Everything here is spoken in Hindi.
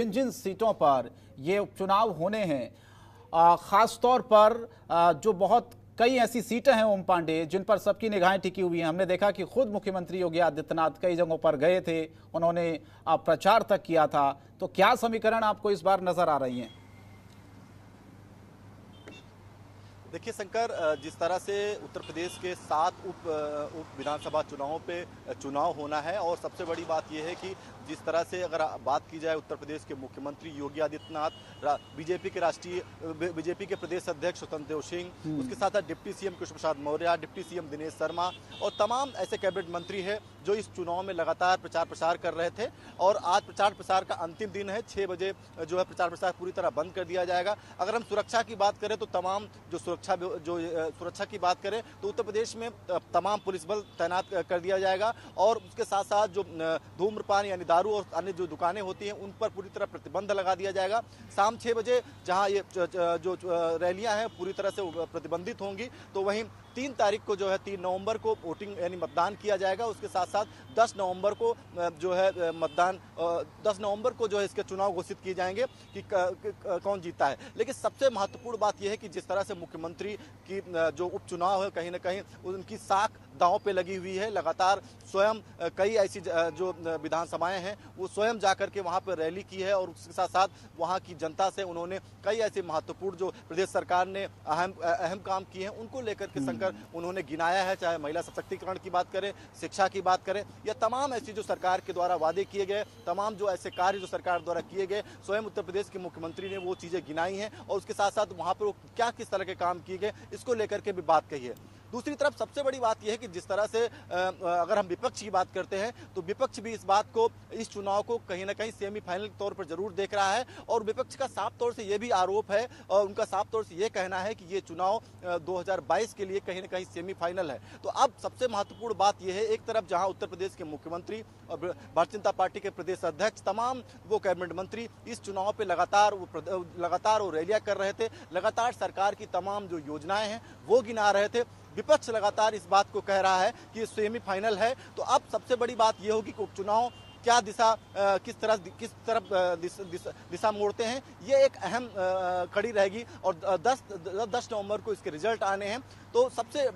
जिन जिन सीटों पर ये उपचुनाव होने हैं, खास तौर पर जो बहुत कई ऐसी सीटें हैं ओम पांडे जिन पर सबकी निगाहें टिकी हुई हैं। हमने देखा कि खुद मुख्यमंत्री योगी आदित्यनाथ कई जगहों पर गए थे, उन्होंने प्रचार तक किया था। तो क्या समीकरण आपको इस बार नजर आ रही हैं? देखिए शंकर, जिस तरह से उत्तर प्रदेश के 7 उप विधानसभा चुनावों पे चुनाव होना है, और सबसे बड़ी बात यह है कि जिस तरह से अगर बात की जाए उत्तर प्रदेश के मुख्यमंत्री योगी आदित्यनाथ, बीजेपी के प्रदेश अध्यक्ष स्वतंत्र देव सिंह, उसके साथ साथ deputy CM Krishna Prasad Maurya, deputy CM Dinesh Sharma और तमाम ऐसे कैबिनेट मंत्री हैं जो इस चुनाव में लगातार प्रचार प्रसार कर रहे थे। और आज प्रचार प्रसार का अंतिम दिन है, 6 बजे जो है प्रचार प्रसार पूरी तरह बंद कर दिया जाएगा। अगर हम सुरक्षा की बात करें तो तमाम जो सुरक्षा की बात करें तो उत्तर प्रदेश में तमाम पुलिस बल तैनात कर दिया जाएगा, और उसके साथ साथ जो धूम्रपान यानी दारू और अन्य जो दुकानें होती हैं उन पर पूरी तरह प्रतिबंध लगा दिया जाएगा। शाम 6 बजे जहां ये जो रैलियां हैं पूरी तरह से प्रतिबंधित होंगी, तो वहीं 3 तारीख को जो है 3 नवंबर को वोटिंग यानी मतदान किया जाएगा। उसके साथ साथ 10 नवंबर को जो है 10 नवंबर को जो है इसके चुनाव घोषित किए जाएंगे कि कौन जीता है। लेकिन सबसे महत्वपूर्ण बात यह है कि जिस तरह से मुख्यमंत्री की जो उपचुनाव है, कहीं ना कहीं उनकी साख दांव पे लगी हुई है। लगातार स्वयं कई ऐसी जो विधानसभाएं हैं वो स्वयं जाकर के वहां पर रैली की है, और उसके साथ साथ वहां की जनता से उन्होंने कई ऐसे महत्वपूर्ण जो प्रदेश सरकार ने अहम काम किए हैं उनको लेकर के उन्होंने गिनाया है। चाहे महिला सशक्तिकरण की बात करें, शिक्षा की बात करें, या तमाम ऐसी जो सरकार के द्वारा वादे किए गए, तमाम जो ऐसे कार्य जो सरकार द्वारा किए गए, स्वयं उत्तर प्रदेश के मुख्यमंत्री ने वो चीजें गिनाई हैं, और उसके साथ साथ वहां पर वो क्या किस तरह के काम किए गए इसको लेकर के भी बात कही है। दूसरी तरफ सबसे बड़ी बात यह है कि जिस तरह से अगर हम विपक्ष की बात करते हैं तो विपक्ष भी इस बात को, इस चुनाव को कहीं ना कहीं सेमीफाइनल के तौर पर जरूर देख रहा है, और विपक्ष का साफ तौर से यह भी आरोप है और उनका साफ तौर से यह कहना है कि ये चुनाव 2022 के लिए कहीं ना कहीं सेमीफाइनल है। तो अब सबसे महत्वपूर्ण बात यह है, एक तरफ जहां उत्तर प्रदेश के मुख्यमंत्री और भारतीय जनता पार्टी के प्रदेश अध्यक्ष, तमाम वो कैबिनेट मंत्री इस चुनाव पे लगातार वो रैलियां कर रहे थे, लगातार सरकार की तमाम जो योजनाएं हैं वो गिना रहे थे। विपक्ष लगातार इस बात को कह रहा है कि ये सेमीफाइनल है। तो अब सबसे बड़ी बात यह होगी कि उपचुनाव क्या किस तरफ दिशा मोड़ते हैं, ये एक अहम कड़ी रहेगी। और 10 नवंबर को इसके रिजल्ट आने हैं। तो सबसे